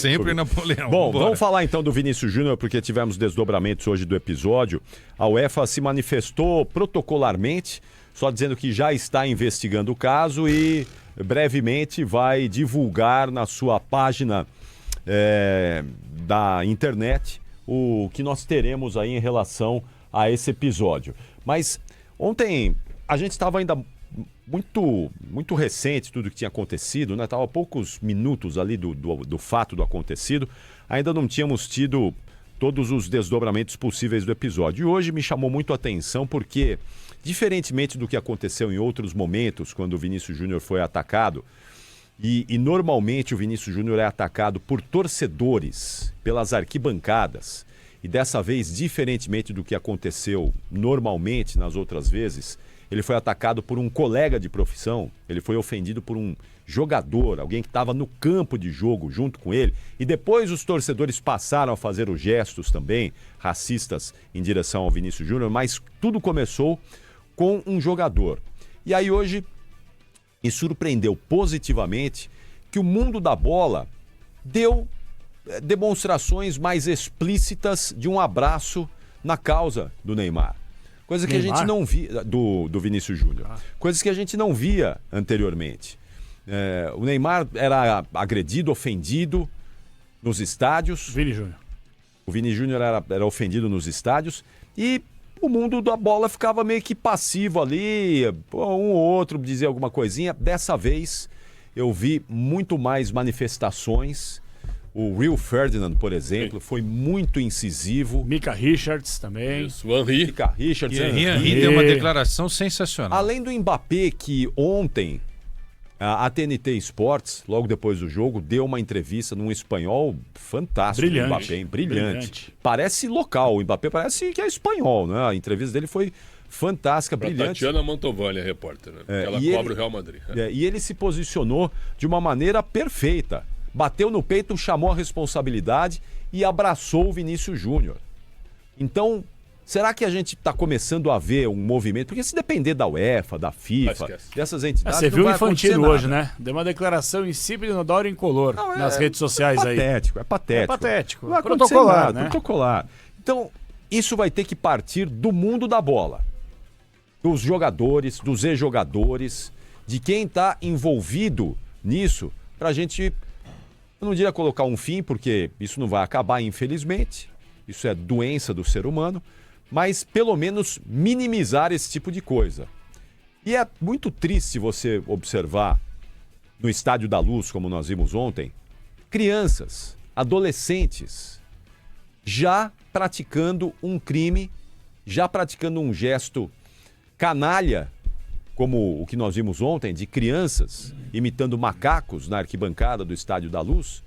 Sempre Napoleão. Bom, vamos falar então do Vinícius Júnior, porque tivemos desdobramentos hoje do episódio. A UEFA se manifestou protocolarmente, só dizendo que já está investigando o caso e brevemente vai divulgar na sua página da internet o que nós teremos aí em relação a esse episódio. Mas ontem a gente estava ainda muito recente tudo que tinha acontecido, né? Estava a poucos minutos ali do fato do acontecido. Ainda não tínhamos tido todos os desdobramentos possíveis do episódio. E hoje me chamou muito a atenção porque, diferentemente do que aconteceu em outros momentos, quando o Vinícius Júnior foi atacado, e normalmente o Vinícius Júnior é atacado por torcedores, pelas arquibancadas, e dessa vez, diferentemente do que aconteceu normalmente nas outras vezes, ele foi atacado por um colega de profissão, ele foi ofendido por um jogador, alguém que estava no campo de jogo junto com ele, e depois os torcedores passaram a fazer os gestos também, racistas em direção ao Vinícius Júnior, mas tudo começou com um jogador. E aí hoje me surpreendeu positivamente que o mundo da bola deu demonstrações mais explícitas de um abraço na causa do Neymar. Coisa que a gente não via, do Vinícius Júnior. Coisas que a gente não via anteriormente. O Neymar era agredido, ofendido nos estádios. O Vini Júnior era ofendido nos estádios e o mundo da bola ficava meio que passivo ali, um ou outro dizia alguma coisinha. Dessa vez eu vi muito mais manifestações. O Rio Ferdinand, por exemplo, foi muito incisivo. Mika Richards também. Isso, o Henry. Mika Richards. E Henry deu uma declaração sensacional. Além do Mbappé, que ontem a TNT Sports, logo depois do jogo, deu uma entrevista num espanhol fantástico. Brilhante. Do Mbappé, brilhante. Parece local, o Mbappé parece que é espanhol, né? A entrevista dele foi fantástica, brilhante. Tatiana Mantovani, a repórter, né? Ela cobra o Real Madrid. E ele se posicionou de uma maneira perfeita. Bateu no peito, chamou a responsabilidade e abraçou o Vinícius Júnior. Então, será que a gente está começando a ver um movimento? Porque se depender da UEFA, da FIFA, dessas entidades... Você viu o Infantino hoje, né? Deu uma declaração insípida, inodora e incolor nas redes sociais aí. É patético. Não vai protocolar, né? Protocolar. Então, isso vai ter que partir do mundo da bola. Dos jogadores, dos ex-jogadores, de quem está envolvido nisso, para a gente... Eu não diria colocar um fim, porque isso não vai acabar, infelizmente. Isso é doença do ser humano. Mas, pelo menos, minimizar esse tipo de coisa. E é muito triste você observar no Estádio da Luz, como nós vimos ontem, crianças, adolescentes, já praticando um crime, já praticando um gesto canalha, como o que nós vimos ontem, de crianças imitando macacos na arquibancada do Estádio da Luz.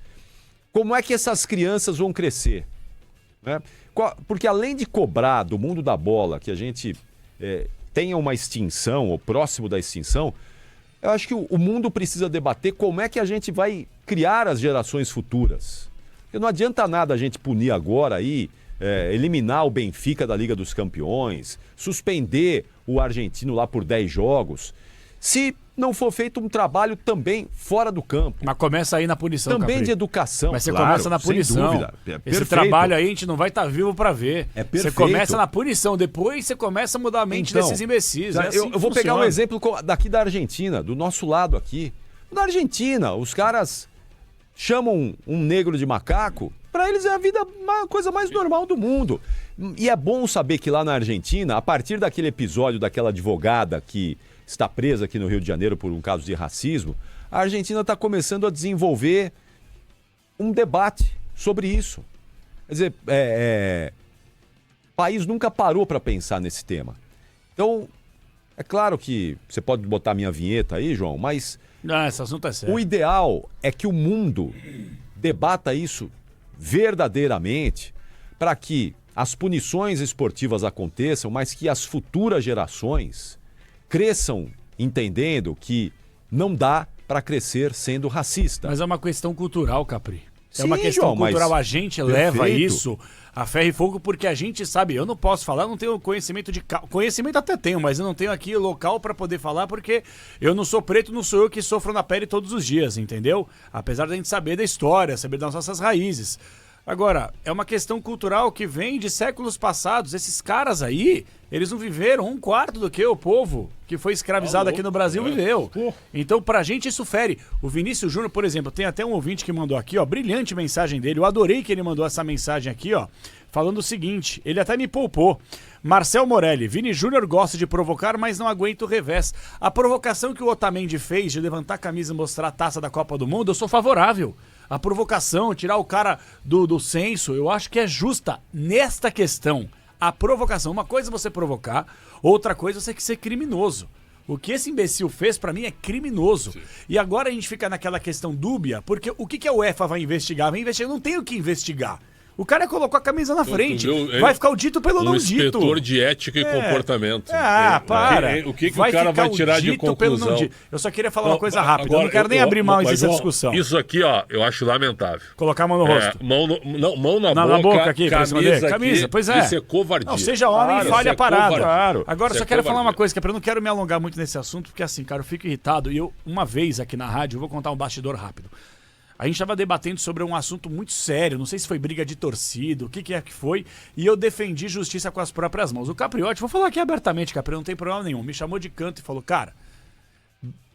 Como é que essas crianças vão crescer? Né? Porque além de cobrar do mundo da bola que a gente tenha uma extinção, ou próximo da extinção, eu acho que o mundo precisa debater como é que a gente vai criar as gerações futuras. Porque não adianta nada a gente punir agora aí, eliminar o Benfica da Liga dos Campeões, suspender o argentino lá por 10 jogos, se não for feito um trabalho também fora do campo. Mas começa aí na punição, também Capri. de educação. Mas você claro, começa na punição. Sem dúvida. Esse trabalho aí a gente não vai estar vivo para ver. Você começa na punição, depois você começa a mudar a mente desses imbecis. Eu vou pegar um exemplo daqui da Argentina, do nosso lado aqui. Na Argentina, os caras chamam um negro de macaco, para eles é a coisa mais normal do mundo. E é bom saber que lá na Argentina, a partir daquele episódio daquela advogada que está presa aqui no Rio de Janeiro por um caso de racismo, a Argentina está começando a desenvolver um debate sobre isso. Quer dizer, o país nunca parou para pensar nesse tema. Então, é claro que você pode botar minha vinheta aí, João, mas não, esse assunto é sério. O ideal é que o mundo debata isso verdadeiramente para que as punições esportivas aconteçam, mas que as futuras gerações cresçam entendendo que não dá para crescer sendo racista. Mas é uma questão cultural, Capri. É uma questão cultural, a gente leva isso a ferro e fogo porque a gente sabe, eu não posso falar, eu não tenho conhecimento conhecimento até tenho, mas eu não tenho aqui local para poder falar porque eu não sou preto, não sou eu que sofro na pele todos os dias, entendeu? Apesar da gente saber da história, saber das nossas raízes. Agora, é uma questão cultural que vem de séculos passados. Esses caras aí, eles não viveram 1/4 do que o povo que foi escravizado aqui no Brasil viveu. Então, pra gente, isso fere. O Vinícius Júnior, por exemplo, tem até um ouvinte que mandou aqui, ó, brilhante mensagem dele. Eu adorei que ele mandou essa mensagem aqui, ó, falando o seguinte, ele até me poupou. Marcel Morelli, Vini Júnior gosta de provocar, mas não aguenta o revés. A provocação que o Otamendi fez de levantar a camisa e mostrar a taça da Copa do Mundo, eu sou favorável. A provocação, tirar o cara do senso, eu acho que é justa nesta questão. A provocação, uma coisa é você provocar, outra coisa é você ser criminoso. O que esse imbecil fez, pra mim, é criminoso. Sim. E agora a gente fica naquela questão dúbia, porque o que a UEFA vai investigar? Vai investigar, não tem o que investigar. O cara colocou a camisa na frente. Vai ficar o dito pelo não dito. Inspetor de ética e comportamento. Para. O que o cara vai tirar de conclusão? Eu só queria falar uma coisa rápida. Agora, eu não quero nem abrir mais essa discussão. Isso aqui, ó, eu acho lamentável. Colocar a mão no rosto. Mão na boca aqui, camisa, pois é. Isso é covardia. Não, seja homem e fale a parada. Claro. Agora, eu só quero falar uma coisa, que eu não quero me alongar muito nesse assunto, porque assim, cara, eu fico irritado. E eu, uma vez aqui na rádio, eu vou contar um bastidor rápido. A gente estava debatendo sobre um assunto muito sério, não sei se foi briga de torcida, o que é que foi, e eu defendi justiça com as próprias mãos. O Capriotti, vou falar aqui abertamente, Capri, não tem problema nenhum, me chamou de canto e falou, cara,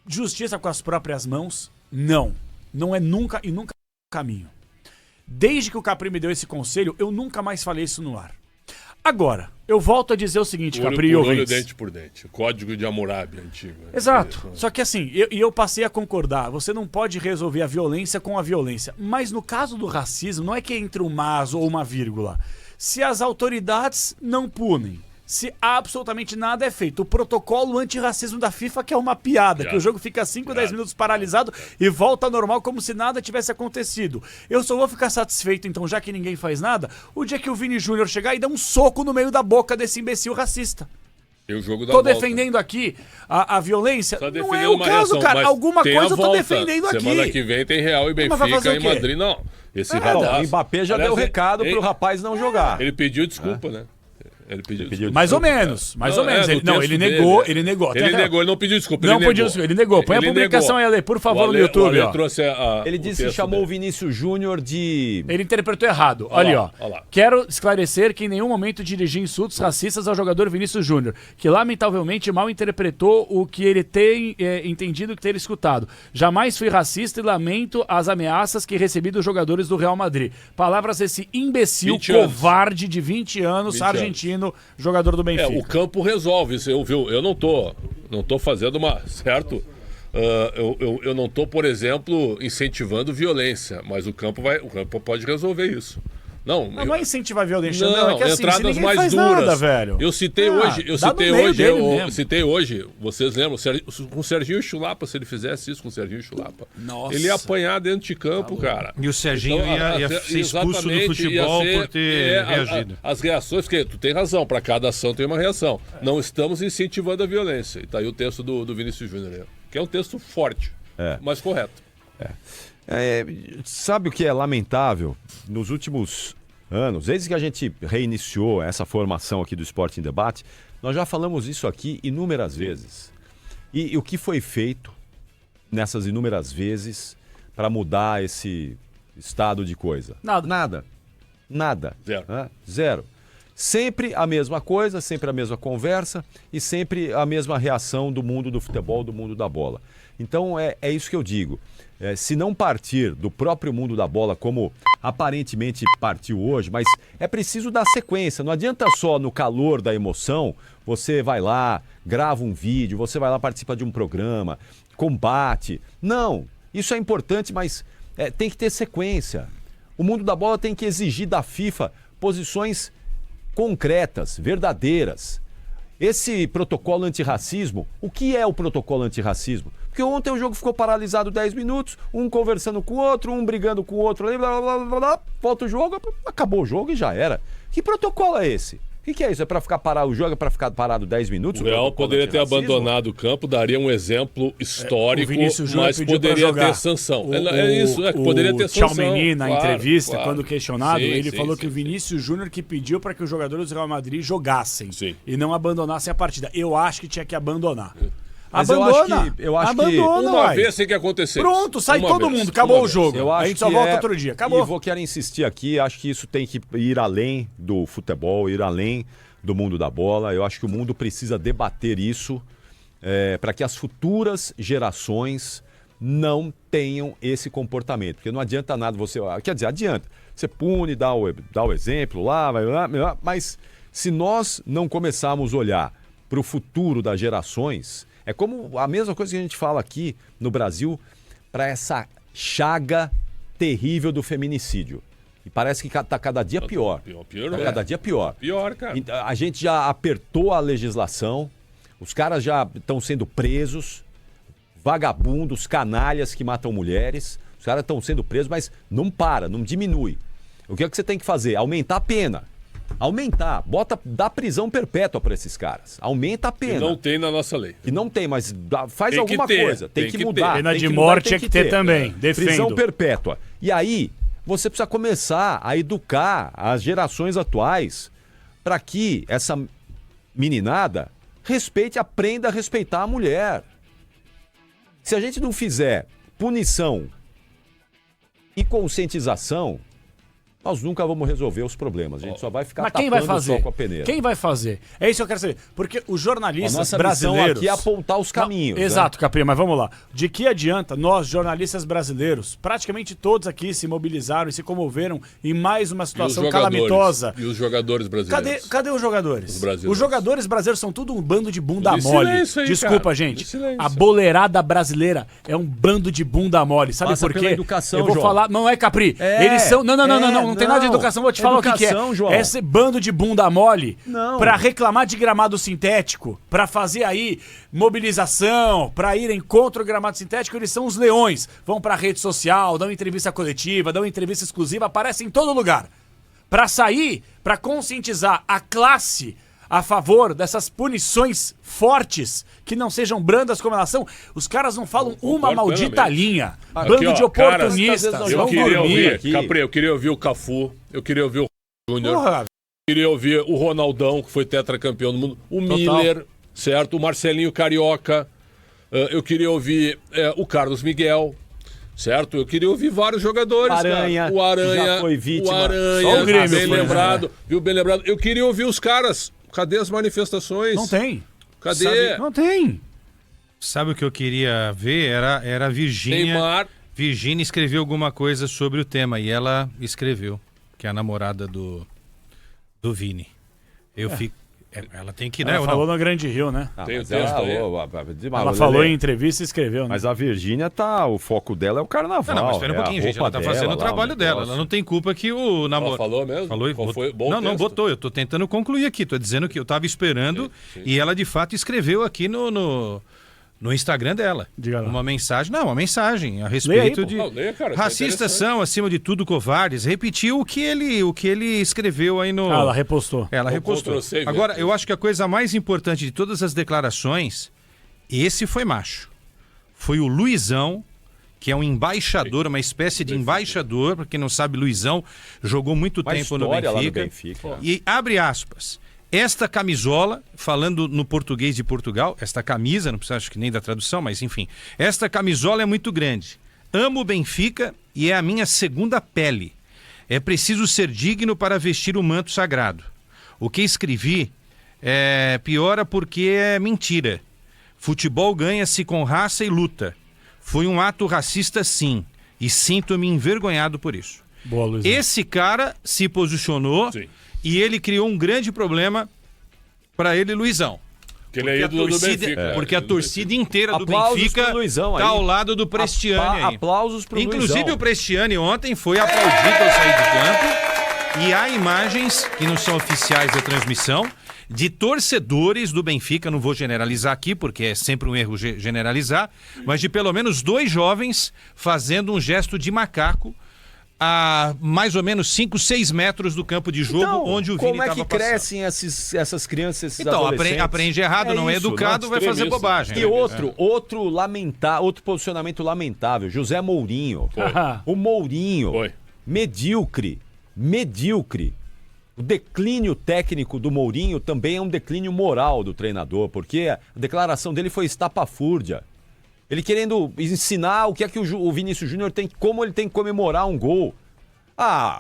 justiça com as próprias mãos, não é nunca e nunca caminho. Desde que o Capri me deu esse conselho, eu nunca mais falei isso no ar. Agora, eu volto a dizer o seguinte, Capri e ouvintes. Dente por dente. Código de Hammurabi antigo. Exato. Só que assim, eu passei a concordar. Você não pode resolver a violência com a violência. Mas no caso do racismo, não é que entre um mas ou uma vírgula. Se as autoridades não punem, se absolutamente nada é feito, o protocolo antirracismo da FIFA, que é uma piada, que o jogo fica 5, 10 minutos paralisado e volta ao normal como se nada tivesse acontecido. Eu só vou ficar satisfeito, então, já que ninguém faz nada, o dia que o Vini Júnior chegar e dar um soco no meio da boca desse imbecil racista. Tô defendendo aqui a violência. Não é o caso, cara. Alguma coisa eu tô defendendo aqui. Semana que vem tem Real e Benfica em Madrid. Não, esse o Mbappé já deu recado pro rapaz não jogar. Ele pediu desculpa, né? Ele pediu desculpa. Mais ou menos. Ele negou. Ele não pediu desculpa. Ele negou. Põe a publicação aí, Ale, por favor, no YouTube. Ele disse que chamou o Vinícius Júnior de... Ele interpretou errado. Olha, ó. Quero esclarecer que em nenhum momento dirigi insultos racistas ao jogador Vinícius Júnior, que lamentavelmente mal interpretou o que ele tem entendido que ter escutado. Jamais fui racista e lamento as ameaças que recebi dos jogadores do Real Madrid. Palavras desse imbecil covarde de 20 anos, argentino, jogador do Benfica. O campo resolve isso, eu não tô fazendo uma... Certo? Eu não tô, por exemplo, incentivando violência, mas o campo pode resolver isso. Não é incentivar a violência, não. É que assim, entradas mais faz duras. Nada, velho. Eu citei hoje, vocês lembram, com o Serginho Chulapa, se ele fizesse isso com o Serginho Chulapa, ele ia apanhar dentro de campo, cara. E o Serginho ia ser expulso do futebol por ter reagido. As reações, porque tu tem razão, para cada ação tem uma reação. Não estamos incentivando a violência. E tá aí o texto do Vinícius Júnior, que é um texto forte, mas correto. Sabe o que é lamentável? Nos últimos anos, desde que a gente reiniciou essa formação aqui do Esporte em Debate, nós já falamos isso aqui inúmeras vezes. E o que foi feito nessas inúmeras vezes para mudar esse estado de coisa? Nada. Zero. Sempre a mesma coisa, sempre a mesma conversa e sempre a mesma reação do mundo do futebol, do mundo da bola. Então é isso que eu digo. Se não partir do próprio mundo da bola, como aparentemente partiu hoje, mas é preciso dar sequência. Não adianta só no calor da emoção, você vai lá, grava um vídeo, você vai lá, participa de um programa, combate. Não, isso é importante, mas tem que ter sequência. O mundo da bola tem que exigir da FIFA posições concretas, verdadeiras. Esse protocolo antirracismo, o que é o protocolo antirracismo? Porque ontem o jogo ficou paralisado 10 minutos, um conversando com o outro, um brigando com o outro, blá, blá, blá, blá, volta o jogo, acabou o jogo e já era. Que protocolo é esse? O que é isso? É pra ficar parado o jogo? É pra ficar parado 10 minutos? O Real poderia ter abandonado o campo, daria um exemplo histórico, mas poderia ter sanção. Poderia ter sanção. O Tchouaméni, na entrevista, quando questionado, ele falou que o Vinícius Júnior que pediu para que os jogadores do Real Madrid jogassem e não abandonassem a partida. Eu acho que tinha que abandonar. Mas eu acho que uma vez tem que acontecer. Pronto, sai todo mundo, acabou o jogo. A gente só volta outro dia, acabou. E quero insistir aqui, acho que isso tem que ir além do futebol, ir além do mundo da bola. Eu acho que o mundo precisa debater isso para que as futuras gerações não tenham esse comportamento. Porque não adianta nada você... Quer dizer, adianta. Você pune, dá o exemplo lá, mas se nós não começarmos a olhar para o futuro das gerações... É como a mesma coisa que a gente fala aqui no Brasil para essa chaga terrível do feminicídio. E parece que está cada dia pior. Cada dia pior. Pior, cara. A gente já apertou a legislação, os caras já estão sendo presos, vagabundos, canalhas que matam mulheres, os caras estão sendo presos, mas não para, não diminui. O que é que você tem que fazer? Aumentar a pena. Aumentar, dá prisão perpétua para esses caras. Aumenta a pena. Que não tem na nossa lei. Que não tem, mas faz alguma coisa. Tem que mudar. Pena de morte tinha que ter também. Defendo. Prisão perpétua. E aí, você precisa começar a educar as gerações atuais para que essa meninada aprenda a respeitar a mulher. Se a gente não fizer punição e conscientização, nós nunca vamos resolver os problemas. A gente só vai ficar tapando o sol com a peneira. Quem vai fazer? É isso que eu quero saber. Porque os jornalistas brasileiros... A nossa missão aqui é apontar os caminhos. Exato, Capri, mas vamos lá. De que adianta nós, jornalistas brasileiros, praticamente todos aqui se mobilizaram e se comoveram em mais uma situação calamitosa. E os jogadores brasileiros? Cadê os jogadores? Os jogadores brasileiros são tudo um bando de bunda mole. Desculpa, cara. Gente. A boleirada brasileira é um bando de bunda mole. Sabe por quê? Educação, eu vou falar... Não é, Capri. Eles são... Não tem nada de educação, vou te falar o que é. João. Esse bando de bunda mole pra reclamar de gramado sintético, pra fazer aí mobilização, pra irem contra o gramado sintético, eles são os leões. Vão pra rede social, dão entrevista coletiva, dão entrevista exclusiva, aparecem em todo lugar. Pra sair, pra conscientizar a classe a favor dessas punições fortes, que não sejam brandas como elas são, os caras não falam uma maldita linha. Bando de oportunistas. Cara, eu queria ouvir, Capri, eu queria ouvir o Cafu, eu queria ouvir o Júnior, eu queria ouvir o Ronaldão, que foi tetracampeão do mundo, o Miller, certo? O Marcelinho Carioca, eu queria ouvir o Carlos Miguel, certo? Eu queria ouvir vários jogadores, Aranha, o Aranha, já foi vítima. O Aranha, só o Grêmio, bem lembrado, viu? Bem lembrado. Eu queria ouvir os caras. Cadê as manifestações? Não tem. Cadê? Não tem. Sabe o que eu queria ver? Era a Virgínia. Neymar. Virgínia escreveu alguma coisa sobre o tema e ela escreveu, que é a namorada do Vini. Ela tem que, né? Ela falou no Grande Rio, né? Tem o texto aí. Ela falou em entrevista e escreveu, né? Mas a Virgínia o foco dela é o carnaval. Não, mas espera um pouquinho, gente. Ela tá fazendo o trabalho dela. Ela não tem culpa que o namorado... Ela falou mesmo? Falou. Foi bom não, botou. Eu tô tentando concluir aqui. Tô dizendo que eu tava esperando e ela, de fato, escreveu aqui no Instagram dela. Uma mensagem a respeito de racistas são, acima de tudo, covardes. Repetiu o que ele escreveu aí no... Ela repostou. Ela repostou. Agora, eu acho que a coisa mais importante de todas as declarações, esse foi macho. Foi o Luizão, que é um embaixador, uma espécie de embaixador, para quem não sabe, Luizão jogou muito tempo no Benfica. E abre aspas. Esta camisola, falando no português de Portugal, esta camisa, não precisa acho que nem da tradução, mas enfim, esta camisola é muito grande. Amo o Benfica e é a minha segunda pele. É preciso ser digno para vestir o manto sagrado. O que escrevi piora porque é mentira. Futebol ganha-se com raça e luta. Foi um ato racista, sim, e sinto-me envergonhado por isso. Boa, Luizão. Esse cara se posicionou... Sim. E ele criou um grande problema para ele, Luizão. Que ele é ídolo do Benfica. Porque a torcida inteira do Benfica está ao lado do Prestiani. Aplausos pro Luizão. Inclusive o Prestiani ontem foi aplaudido ao sair de campo. E há imagens que não são oficiais da transmissão de torcedores do Benfica, não vou generalizar aqui porque é sempre um erro generalizar, mas de pelo menos 2 jovens fazendo um gesto de macaco a mais ou menos 5, 6 metros do campo de jogo, Então, onde o Vini como é que estava crescem essas crianças, esses Então, adolescentes? aprende errado, não é isso, educado, não vai fazer extremista. bobagem. E outro posicionamento lamentável, José Mourinho. O Mourinho, Foi. medíocre. O declínio técnico do Mourinho também é um declínio moral do treinador, porque a declaração dele foi estapafúrdia. Ele querendo ensinar o que é que o Vinícius Júnior tem, como ele tem que comemorar um gol.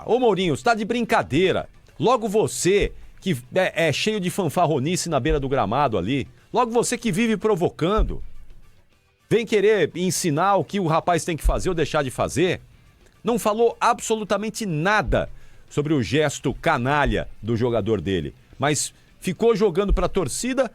Ô Mourinho, você tá de brincadeira. Logo você, que é cheio de fanfarronice na beira do gramado ali, logo você que vive provocando, vem querer ensinar o que o rapaz tem que fazer ou deixar de fazer, não falou absolutamente nada sobre o gesto canalha do jogador dele, mas ficou jogando pra torcida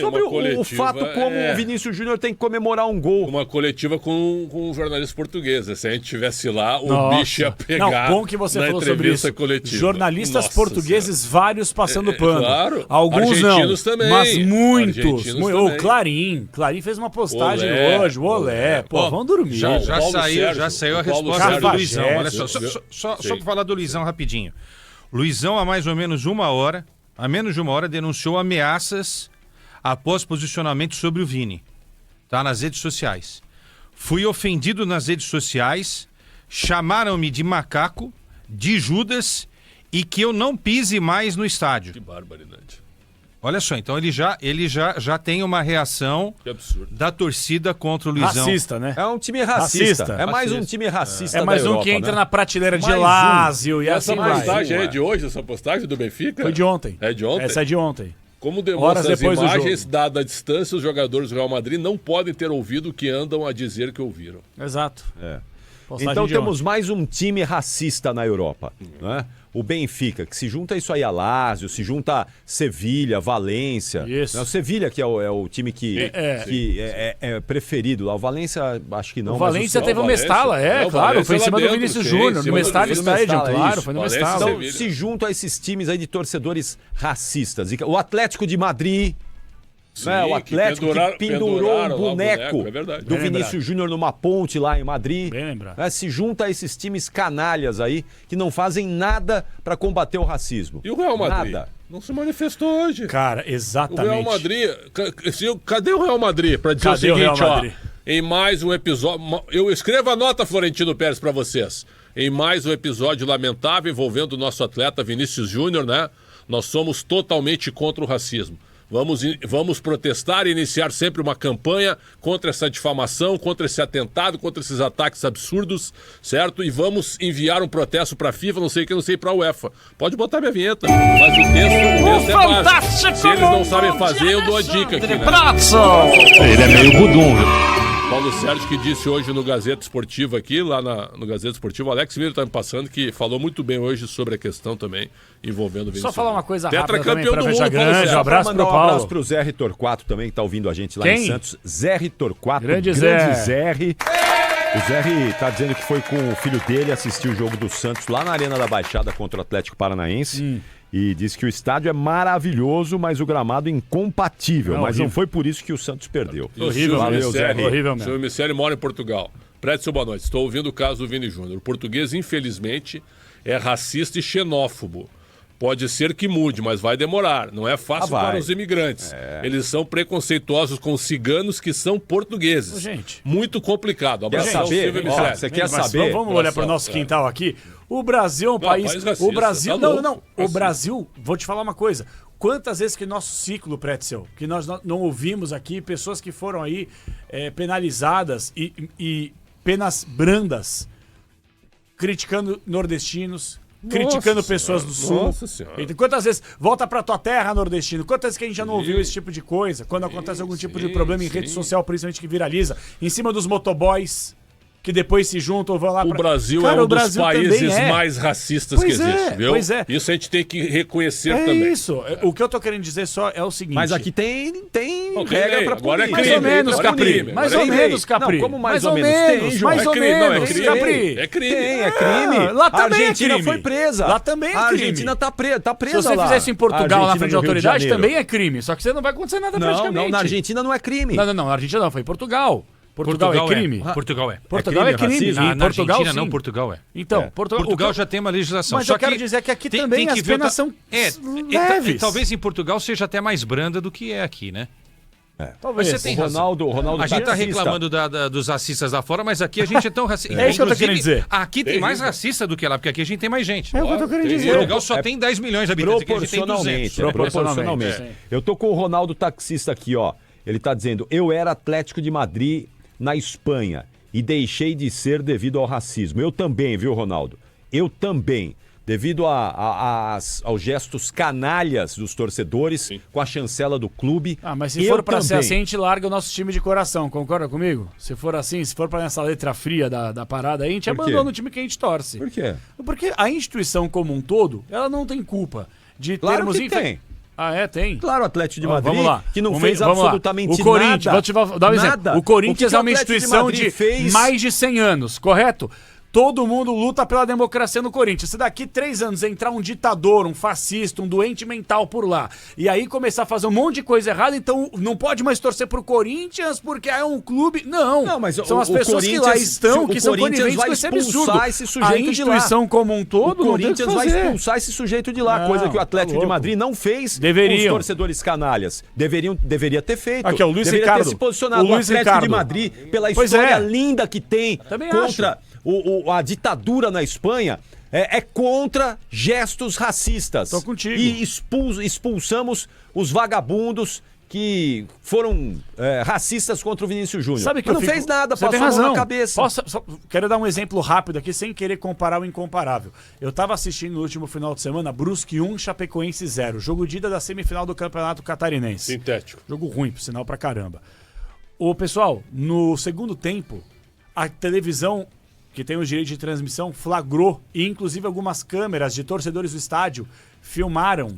sobre o fato como o Vinícius Júnior tem que comemorar um gol. Uma coletiva com um jornalista português. Se a gente estivesse lá, o bicho ia pegar. Não, bom que você falou sobre isso. Coletiva. Jornalistas portugueses, vários passando pano. Claro. Alguns argentinos não, também. mas muitos. Também. O Clarim fez uma postagem hoje, o Olé. Pô, vamos dormir. Já Paulo saiu a Paulo resposta Sérgio. do Luizão. Olha só, Sim. só para falar do Luizão rapidinho. Luizão, há mais ou menos menos de uma hora, denunciou ameaças após posicionamento sobre o Vini, tá? Nas redes sociais. Fui ofendido nas redes sociais, chamaram-me de macaco, de Judas e que eu não pise mais no estádio. Que barbaridade. Olha só, então ele já tem uma reação Que absurdo. da torcida contra o Luizão. Racista, né? É um time racista. É mais um Racista. time racista É mais da um Europa, que entra né? na prateleira de Mais um. Lázio e Essa assim vai. postagem é de hoje, essa postagem do Benfica? Foi de ontem. É de ontem? Essa é de ontem. Como Horas demonstra as depois do imagens, jogo. dada a distância, os jogadores do Real Madrid não podem ter ouvido o que andam a dizer que ouviram. Exato. Postagem Então de temos mais um time racista na Europa, né? O Benfica, que se junta isso aí a Lazio, se junta a Sevilha, Valência. Isso. Né? O Sevilha que é o time que é preferido lá. O Valência, acho que não. O Valência mas teve o Mestala, Valência, claro. Foi em lá cima do dentro, Vinícius sim, Júnior, em no cima do Mestalla Vinícius Stadium, Mestalla, claro. isso. Foi no Valência, Mestalla. Então, se juntam a esses times aí de torcedores racistas. O Atlético de Madrid, Sim, né? O Atlético que pendurou penduraram um lá o boneco é verdade. do Bem Vinícius lembrado. Júnior numa ponte lá em Madrid. Bem lembrado. Né? Se junta a esses times canalhas aí que não fazem nada para combater o racismo. E o Real Madrid? Nada. Não se manifestou hoje. Cara, O exatamente. Real Madrid... Cadê o Real Madrid? Pra dizer Cadê o o Real seguinte, ó. Madrid? Em mais um episódio... Eu escrevo a nota, Florentino Pérez, pra vocês. Em mais um episódio lamentável envolvendo o nosso atleta Vinícius Júnior, né? Nós somos totalmente contra o racismo. Vamos protestar e iniciar sempre uma campanha contra essa difamação, contra esse atentado, contra esses ataques absurdos, certo? E vamos enviar um protesto para a FIFA, não sei para a UEFA. Pode botar minha vinheta, mas o texto é básico. Se eles não sabem fazer, eu dou a dica aqui, né? Ele é meio budum, viu? Paulo Sérgio que disse hoje no Gazeta Esportiva aqui, lá no Gazeta Esportiva, o Alex Miro tá me passando, que falou muito bem hoje sobre a questão também envolvendo o Vinícius. Só falar uma coisa rápida também Tetracampeão pra do fechar mundo, Paulo grande. Sérgio. Um abraço pro Mandar um abraço Paulo. pro Zé Torquato também, que tá ouvindo a gente lá Quem? em Santos. Zé Torquato, Grande grande Zé. Zé. O Zé tá dizendo que foi com o filho dele assistir o jogo do Santos lá na Arena da Baixada contra o Atlético Paranaense. E disse que o estádio é maravilhoso, mas o gramado incompatível. É mas não horrível. foi por isso que o Santos perdeu. E o Horrível, Silvio valeu, Zé. Miceli, Horrível o mesmo. Silvio Miceli mora em Portugal. Prédio, boa noite. Estou ouvindo o caso do Vini Júnior. O português, infelizmente, é racista e xenófobo. Pode ser que mude, mas vai demorar. Não é fácil vai. para os imigrantes. Eles são preconceituosos com os ciganos que são portugueses. Ô, gente. Muito complicado. Quer Abração, saber? Silvio Ó, Miceli. você quer Mas saber? Vamos olhar para o nosso quintal aqui. O Brasil é um país. racista, O Brasil. tá louco. Não. O Racista. Brasil, vou te falar uma coisa. Quantas vezes que nosso ciclo, Pretzel, que nós não ouvimos aqui, pessoas que foram aí penalizadas e penas brandas, criticando nordestinos, criticando pessoas do Sul. Nossa Senhora. Então, quantas vezes volta pra tua terra, nordestino? Quantas vezes que a gente já não ouviu esse tipo de coisa? Quando acontece algum tipo de problema em rede social, principalmente que viraliza, em cima dos motoboys que depois se juntam ou vão lá O pra... Brasil Cara, é um o dos Brasil países também é. mais racistas Pois que é, existe, viu? pois é. Isso a gente tem que reconhecer É também. isso. O que eu tô querendo dizer só é o seguinte. Mas aqui tem Não, regra lei. pra Agora é punir. Mais ou crime, menos, agora é Capri. crime, Mais agora ou é crime. menos, Capri. Não, como mais mais ou ou menos? Tem, menos, João. mais É ou crime, não, é menos, crime. Capri. É crime. Tem, é crime. Lá também a é Argentina crime. foi presa. Lá também é A crime. Argentina tá presa Se você lá. fizer isso em Portugal, A na Argentina frente de no Rio de autoridade, Janeiro. também é crime. Só que você não vai acontecer nada Não, praticamente. não, na Argentina não é crime. Não, na Argentina não, foi em Portugal. Portugal é crime? Portugal é. Portugal é crime. Na Portugal, Argentina sim. não, Portugal é. Então, Portugal já tem uma legislação. Mas só eu quero que dizer que aqui também as penas são leves. Talvez em Portugal seja até mais branda do que é aqui, né? Talvez. Você tem O Ronaldo a gente tá taxista. reclamando dos racistas lá fora, mas aqui a gente é tão racista. É isso que eu tô querendo dizer. Aqui tem mais racista do que lá, porque aqui a gente tem mais gente. É o que eu tô querendo dizer. Portugal só tem 10 milhões de habitantes, aqui a gente tem 200. Proporcionalmente. Eu tô com o Ronaldo taxista aqui, ó. Ele tá dizendo, eu era Atlético de Madrid na Espanha e deixei de ser devido ao racismo. Eu também, viu, Ronaldo? Eu também. Devido aos gestos canalhas dos torcedores, com a chancela do clube. Mas se for pra ser assim, a gente larga o nosso time de coração, concorda comigo? Se for assim, se for pra essa letra fria da parada aí, a gente abandona o time que a gente torce. Por quê? Porque a instituição como um todo, ela não tem culpa de Claro termos... que tem. Tem. Claro, o Atlético de Madrid, vamos lá. que não fez absolutamente o Corinthians, nada. Vou te dar um exemplo. O Corinthians é uma instituição de mais de 100 anos, correto? Todo mundo luta pela democracia no Corinthians. Se daqui 3 anos entrar um ditador, um fascista, um doente mental por lá, e aí começar a fazer um monte de coisa errada, então não pode mais torcer pro Corinthians porque é um clube... Não, mas são as pessoas que lá estão, que são coniventes com esse absurdo. Esse sujeito a instituição como um todo o não tem o que Corinthians vai fazer. expulsar esse sujeito de lá, coisa que o Atlético de Madrid não fez com os torcedores canalhas. Deveria ter feito. Aqui, o Luiz deveria Ricardo. ter se posicionado O Luiz Atlético Ricardo. de Madrid pela história linda que tem Também contra a ditadura na Espanha. É contra gestos racistas. Tô contigo. E expulsamos os vagabundos que foram racistas contra o Vinícius Júnior. Sabe que não fez nada, Você passou tem a mão razão. na cabeça. Quero dar um exemplo rápido aqui, sem querer comparar o incomparável. Eu tava assistindo no último final de semana Brusque 1, Chapecoense 0. Jogo de ida da semifinal do Campeonato Catarinense. Sintético. Jogo ruim, por sinal pra caramba. Pessoal, no segundo tempo, a televisão, que tem o direito de transmissão, flagrou, e inclusive algumas câmeras de torcedores do estádio filmaram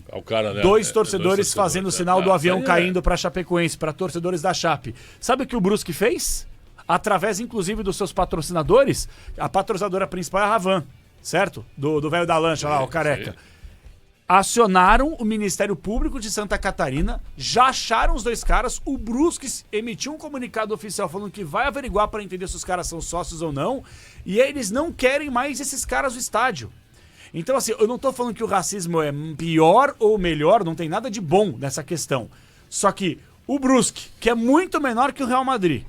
dois torcedores fazendo o sinal do avião caindo pra Chapecoense, pra torcedores da Chape. Sabe o que o Brusque fez? Através, inclusive, dos seus patrocinadores, a patrocinadora principal é a Ravan, certo? Do velho da lancha lá, o careca. Acionaram o Ministério Público de Santa Catarina, já acharam os dois caras, o Brusque emitiu um comunicado oficial falando que vai averiguar para entender se os caras são sócios ou não, e eles não querem mais esses caras no estádio. Então, assim, eu não tô falando que o racismo é pior ou melhor, não tem nada de bom nessa questão. Só que o Brusque, que é muito menor que o Real Madrid,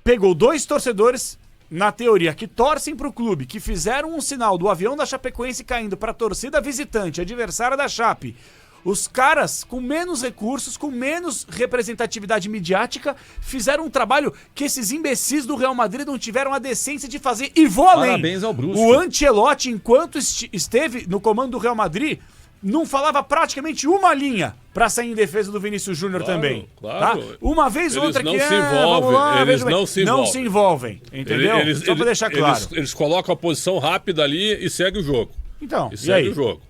pegou dois torcedores, na teoria, que torcem pro clube, que fizeram um sinal do avião da Chapecoense caindo pra torcida visitante, adversária da Chape. Os caras, com menos recursos, com menos representatividade midiática, fizeram um trabalho que esses imbecis do Real Madrid não tiveram a decência de fazer. E vou além. Parabéns ao Brusque. O Ancelotti, enquanto esteve no comando do Real Madrid, não falava praticamente uma linha pra sair em defesa do Vinícius Júnior também. Claro. Tá? Uma vez ou outra não que se envolvem, eles não se envolvem. Entendeu? Só pra deixar claro. Eles colocam a posição rápida ali e segue o jogo. Então, E segue o jogo.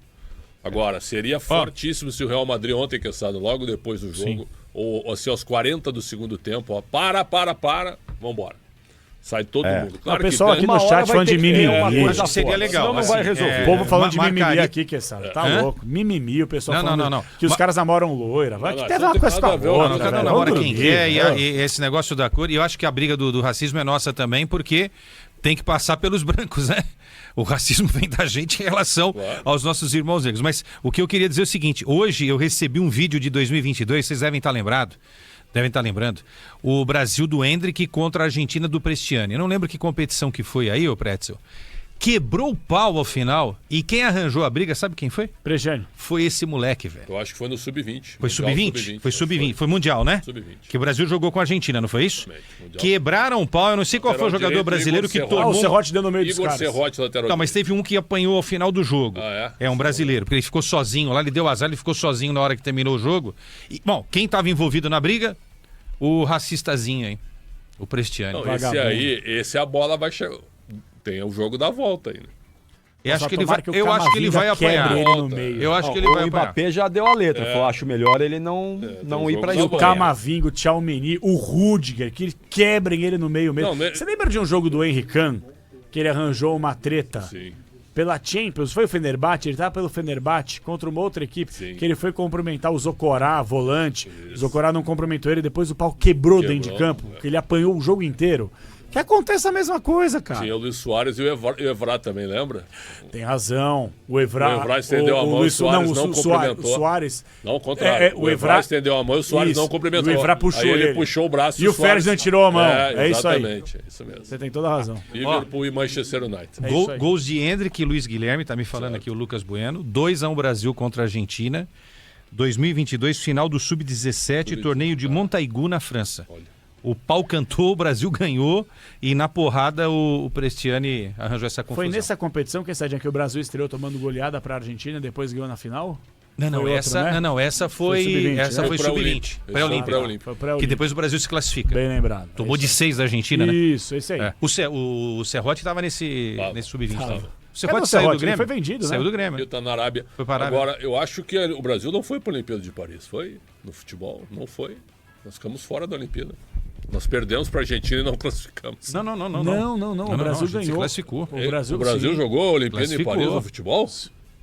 Agora, seria fortíssimo se o Real Madrid ontem, que estado logo depois do jogo, ou assim, aos 40 do segundo tempo, ó, vambora. Sai todo mundo. Claro, o pessoal aqui no chat falando de mimimi. Seria legal. Senão não vai resolver. O povo falando de mimimi aqui, que tá louco. Mimimi, o pessoal falando não. que os caras namoram loira. Vai que teve uma coisa com a outra. Cada namora quem quer. E esse negócio da cor, e eu acho que a briga do racismo é nossa também, porque tem que passar pelos brancos, né? O racismo vem da gente em relação aos nossos irmãos negros. Mas o que eu queria dizer é o seguinte, hoje eu recebi um vídeo de 2022, vocês devem estar lembrando, o Brasil do Hendrick contra a Argentina do Prestiani. Eu não lembro que competição que foi aí, ô Pretzel. Quebrou o pau ao final. E quem arranjou a briga, sabe quem foi? Prestiani. Foi esse moleque, velho. Eu acho que foi no Sub-20. Foi Sub-20? Foi Sub-20. Foi Mundial, né? Sub-20. Que o Brasil jogou com a Argentina, não foi isso? Quebraram o pau. Eu não sei qual foi o jogador brasileiro que tomou... o Serrote deu no meio dos Igor caras. Serrote, lateral. Não, mas teve um que apanhou ao final do jogo. É um brasileiro, porque ele ficou sozinho lá, ele deu azar, ele ficou sozinho na hora que terminou o jogo. E, bom, quem estava envolvido na briga? O racistazinho aí, o Prestiani. Não, esse a bola vai chegar. Tem o jogo da volta aí, né? Eu acho que ele vai apanhar. Eu acho que ele vai apanhar. O Mbappé já deu a letra. Falou, acho melhor ele não ir pra isso. O Camavinga, o Tchouaméni, o Rudiger, que quebrem ele no meio mesmo. Você lembra de um jogo do Henry Kahn, que ele arranjou uma treta? Sim. pela Champions, foi o Fenerbahçe, ele tava pelo Fenerbahçe contra uma outra equipe, Sim. que ele foi cumprimentar o Zocorá, volante. O Zocorá não cumprimentou ele, depois o pau quebrou dentro de campo, que ele apanhou o jogo inteiro. Que acontece a mesma coisa, cara. Tinha o Luiz Soares e o Evra também, lembra? Tem razão. O Evra estendeu a mão, o Soares não cumprimentou. O Soares... Não, ao contrário. O Evra estendeu a mão e o Soares não cumprimentou. O Evra puxou ele puxou o braço e o Ferdinand tirou a mão. É isso aí. Exatamente, é isso mesmo. Você tem toda a razão. Liverpool e Manchester United. Gols de Endrick e Luiz Guilherme, tá me falando aqui o Lucas Bueno. 2-1 Brasil contra a Argentina. 2022, final do Sub-17, torneio de Montaigu, na França. Olha. O pau cantou, o Brasil ganhou e na porrada o Prestiani arranjou essa confusão. Foi nessa competição que o Brasil estreou tomando goleada para a Argentina e depois ganhou na final? Essa foi sub-20. Pré-olímpico. Que depois o Brasil se classifica. Bem lembrado. Tomou de 6 da Argentina, né? Isso aí. É. O Serrote estava nesse sub-20. O Serrote saiu do Grêmio? Foi vendido, Saiu né? do Grêmio. Ele tá na Arábia. Foi para a Arábia. Agora, eu acho que o Brasil não foi para a Olimpíada de Paris. Foi no futebol? Não foi. Nós ficamos fora da Olimpíada. Nós perdemos para a Argentina e não classificamos. Não. O Brasil ganhou. Se classificou. O Brasil jogou a Olimpíada em Paris no futebol?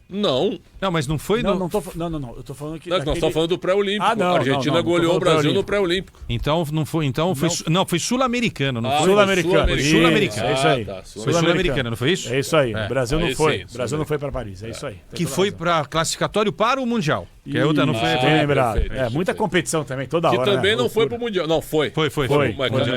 Não. Não, mas não foi... Não. Eu tô falando que... Nós estamos falando do pré-olímpico. A Argentina goleou o Brasil no pré-olímpico. Então não foi... foi sul-americano, não foi? Sul-americano. Sul-americano. É isso aí. Foi sul-americano, não foi isso? É isso aí. O Brasil não foi. Sim, O Brasil não foi para Paris. É isso aí. Que foi para classificatório para o Mundial. Que a outra não foi... Bem lembrado. Perfeito, Muita competição também, toda Que hora. também né? não foi pro Mundial. Não, foi. Foi. Mas